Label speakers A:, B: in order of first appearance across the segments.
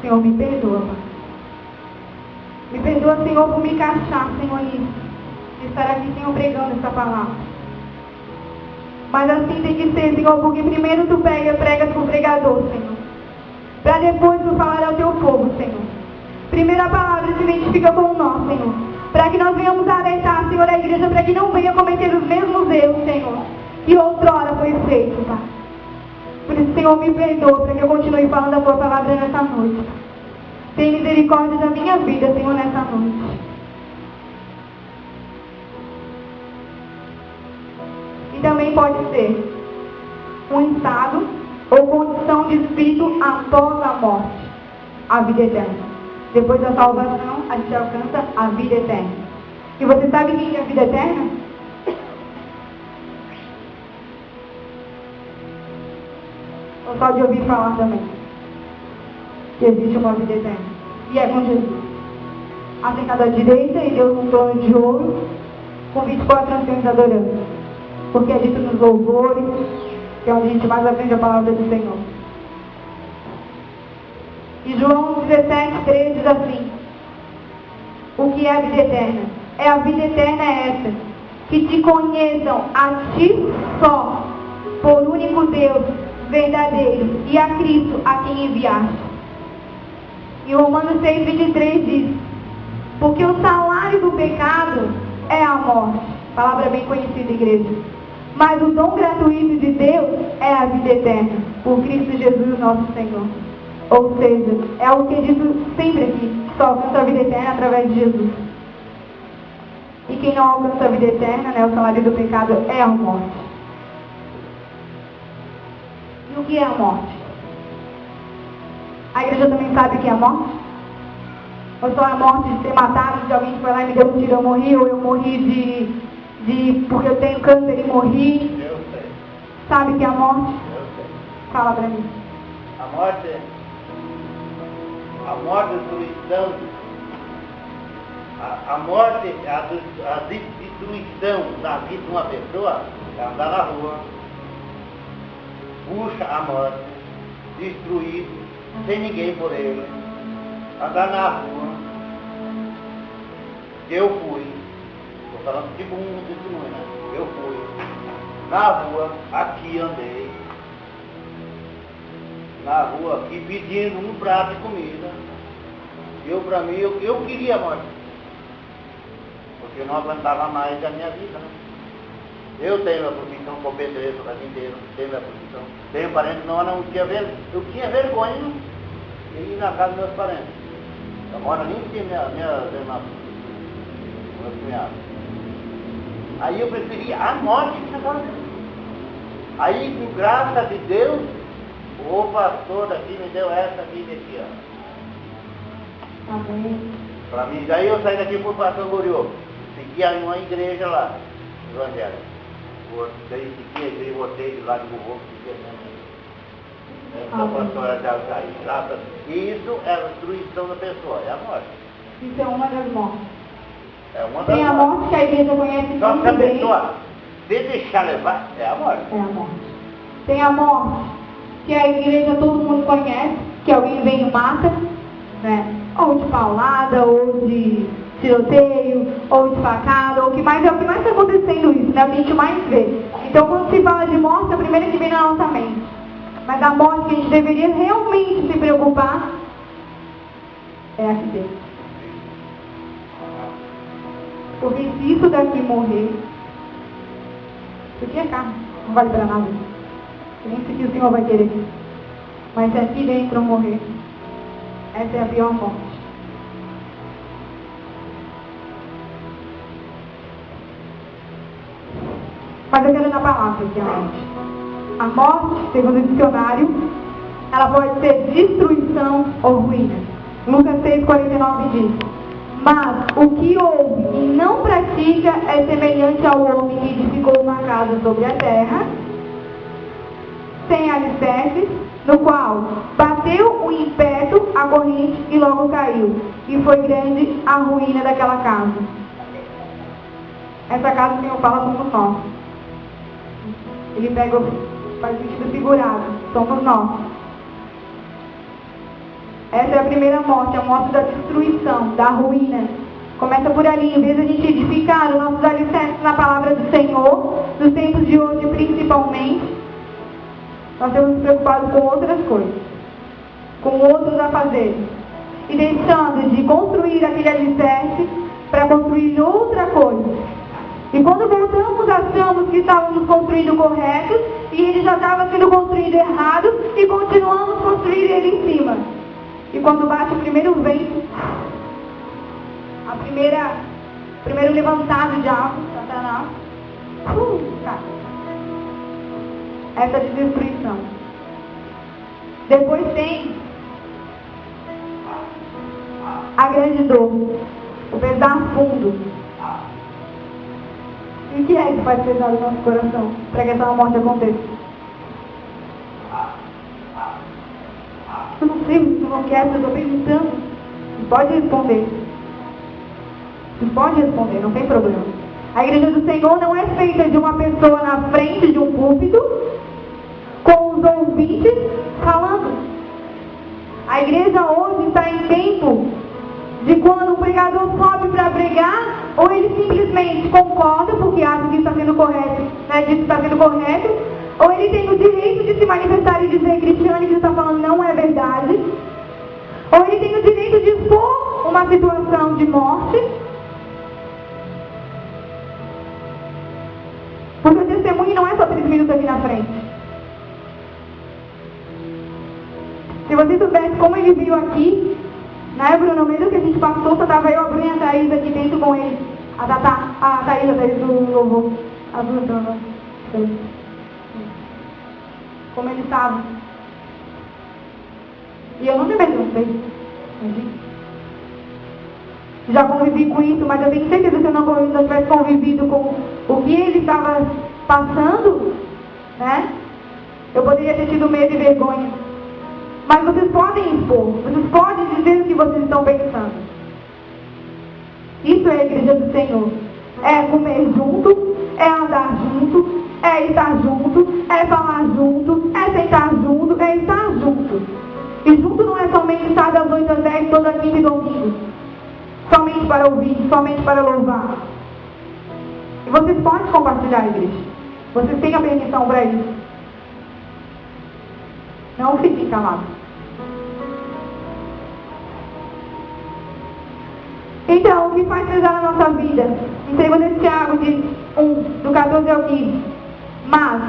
A: Senhor, me perdoa, Pai. Me perdoa, Senhor, por me encaixar, Senhor, nisso. De estar aqui, Senhor, pregando essa palavra. Mas assim tem que ser, Senhor, porque primeiro tu pregas com o pregador, Senhor. Para depois tu falar ao teu povo, Senhor. Primeiro a palavra se identifica com nós, Senhor. Para que nós venhamos alertar, Senhor, a igreja, para que não venha cometer os mesmos erros, Senhor, que outrora foi feito, Pai. Por isso, Senhor, me perdoa, para que eu continue falando a tua palavra nessa noite. Tenha misericórdia da minha vida, Senhor, nessa noite. E também pode ser um estado ou condição de espírito após a morte, a vida eterna. Depois da salvação, a gente alcança a vida eterna. E você sabe o que é a vida eterna? Ou só de ouvir falar também? Que existe uma vida eterna. E é com Jesus. Assentado à direita e Deus num trono de ouro, com 24 anciões adorando. Porque é dito nos louvores, que é onde a gente mais aprende a palavra do Senhor. E João 17:3 diz assim: o que é a vida eterna? A vida eterna é essa, que te conheçam a ti só, por único Deus verdadeiro, e a Cristo a quem enviaste. E Romanos 6:23 diz: porque o salário do pecado é a morte. Palavra bem conhecida, igreja. Mas o dom gratuito de Deus é a vida eterna, por Cristo Jesus nosso Senhor. Ou seja, é o que é dito sempre aqui, só alcança a vida eterna através de Jesus. E quem não alcança a vida eterna, né, o salário do pecado é a morte. E o que é a morte? A igreja também sabe o que é a morte? Ou só a morte de ser matado, de alguém que foi lá e me deu um tiro, eu morri, ou eu morri porque eu tenho câncer e morri?
B: Eu sei.
A: Sabe o que é a morte?
B: Eu sei.
A: Fala pra mim.
B: A morte do cristão, a morte, a destruição da vida de uma pessoa é andar na rua, puxa a morte, destruir, sem ninguém por ele, andar na rua. Eu fui, estou falando tipo um testemunho, né? Eu fui na rua, aqui andei, na rua aqui pedindo um prato de comida. Eu queria a morte, porque eu não aguentava mais a minha vida, né? Eu tenho a profissão como pedreiro, carpinteiro, tenho a profissão, tenho parentes, não tinha vergonha, eu tinha vergonha de ir na casa dos meus parentes. Eu moro nem tinha minha cunhada. Aí eu preferia a morte que na casa dele. Aí, com graça de Deus, o pastor aqui me deu essa aqui desse ano.
A: Amém.
B: Pra mim, daí eu saí daqui pro pastor Goriô. Segui em uma igreja lá, evangélica. Daí segui a igreja, voltei de lá de Burro, segui a minha pastora já saí. Isso é a destruição da pessoa, é a morte.
A: Isso é uma das mortes.
B: É uma das
A: Tem a morte que a igreja conhece
B: só que a
A: muito bem.
B: pessoa se deixar levar, é a morte.
A: É a morte. Tem a morte que a igreja todo mundo conhece, que alguém vem e mata, né? Ou de paulada, ou de tiroteio, ou de facada, ou o que mais é o que mais está acontecendo isso, né? O que a gente mais vê. Então quando se fala de morte, é a primeira que vem na nossa mente. Mas a morte que a gente deveria realmente se preocupar é aqui dentro. Porque se isso daqui morrer, isso aqui é carne, não vale para nada. Nem sei que o Senhor vai querer. Mas se aqui dentro morrer, essa é a pior morte. Mas eu quero ir na palavra aqui, a morte. A morte, segundo o dicionário, ela pode ser destruição ou ruína. Lucas 6,49 diz: mas o que ouve e não pratica é semelhante ao homem que edificou uma casa sobre a terra, sem alicerces, no qual bateu o impeto, a corrente, e logo caiu. E foi grande a ruína daquela casa. Essa casa que o Senhor fala somos nós. Ele pega, faz sentido figurado, somos nós. Essa é a primeira morte, a morte da destruição, da ruína. Começa por ali, em vez de a gente edificar os nossos alicerces na palavra do Senhor, nos tempos de hoje principalmente, nós temos nos preocupado com outras coisas, com outros afazeres, e deixando de construir aquele alicerce para construir outra coisa. E quando voltamos, achamos que estávamos construindo correto, e ele já estava sendo construído errado, e continuamos a construir ele em cima. E quando bate o primeiro vento, o primeiro levantado de algo, Satanás, cai. Essa é de destruição. Depois tem a grande dor, o pesar fundo. E o que é que faz pesar no nosso coração para que essa morte aconteça? Eu não sei, você não quer, eu estou perguntando. Você pode responder. Você pode responder, não tem problema. A igreja do Senhor não é feita de uma pessoa na frente de um púlpito, com os ouvintes falando. A igreja hoje está em tempo de quando o pregador sobe para pregar, ou ele simplesmente concorda, porque acha que está sendo correto, né, diz que está sendo correto, ou ele tem o direito de se manifestar e dizer que Cristiane que está falando não é verdade, ou ele tem o direito de expor uma situação de morte, porque o testemunho não é só 3 minutos aqui na frente. Se você soubesse como ele viu aqui, né, Bruno, mesmo que a gente passou, só estava eu, a Bruna e a Thaís aqui dentro com ele. A Thaís do louvor. As duas damas. Como ele estava. E eu não me perguntei. Já convivi com isso, mas eu tenho certeza que se eu não tivesse convivido com o que ele estava passando, né, eu poderia ter tido medo e vergonha. Mas vocês podem expor, vocês podem dizer o que vocês estão pensando. Isso é a igreja do Senhor. É comer junto, é andar junto, é estar junto, é falar junto, é sentar junto, é estar junto. E junto não é somente estar das 8 às 10, toda quinta e domingo. Somente para ouvir, somente para louvar. E vocês podem compartilhar a igreja. Vocês têm a permissão para isso. Não fiquem calados. Então, o que faz pesar na nossa vida? Em 2 Tiago diz 1, do 14 ao 15. Mas,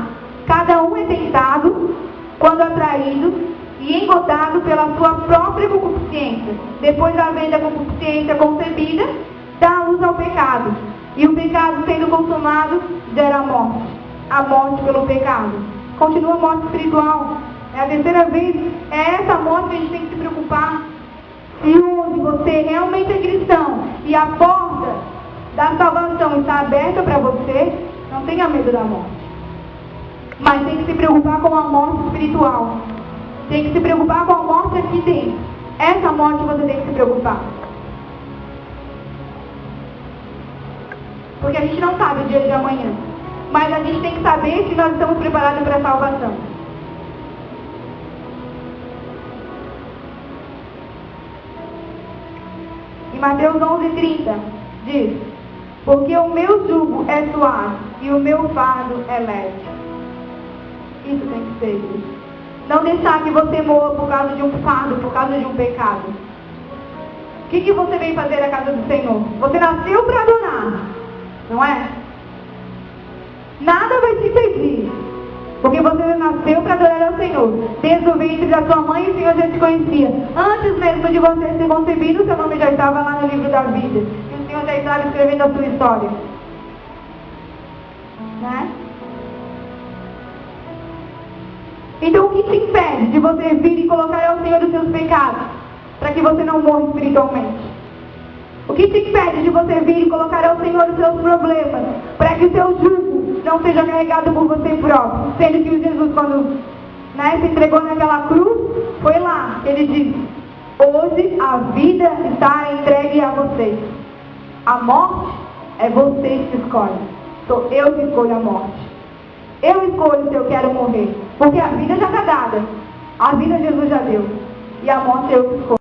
A: cada um é tentado, quando atraído e engodado pela sua própria concupiscência. Depois da venda concupiscência concebida, dá a luz ao pecado. E o pecado, sendo consumado, gera a morte. A morte pelo pecado. Continua a morte espiritual. É a terceira vez. É essa morte que a gente tem que se preocupar. Se hoje você realmente é cristão e a porta da salvação está aberta para você, não tenha medo da morte. Mas tem que se preocupar com a morte espiritual. Tem que se preocupar com a morte aqui dentro. Essa morte você tem que se preocupar. Porque a gente não sabe o dia de amanhã. Mas a gente tem que saber se nós estamos preparados para a salvação. Em Mateus 11:30 diz: porque o meu jugo é suave e o meu fardo é leve. Isso tem que ser isso. Não deixar que você morra por causa de um fardo, por causa de um pecado. O que você veio fazer na casa do Senhor? Você nasceu para adorar, não é? Nada vai te impedir. Porque você nasceu para adorar ao Senhor. Desde o ventre da sua mãe, o Senhor já te conhecia. Antes mesmo de você ser concebido, o seu nome já estava lá no livro da vida. E o Senhor já estava escrevendo a sua história. Né? Então, o que te impede de você vir e colocar ao Senhor os seus pecados? Para que você não morra espiritualmente. O que te impede de você vir e colocar ao Senhor os seus problemas? Para que o seu jugo não seja carregado por você próprio. Sendo que Jesus, quando se entregou naquela cruz, foi lá que ele disse: hoje a vida está entregue a vocês. A morte é vocês que escolhem. Sou eu que escolho a morte. Eu escolho se eu quero morrer. Porque a vida já está dada. A vida Jesus já deu. e a morte eu que escolho.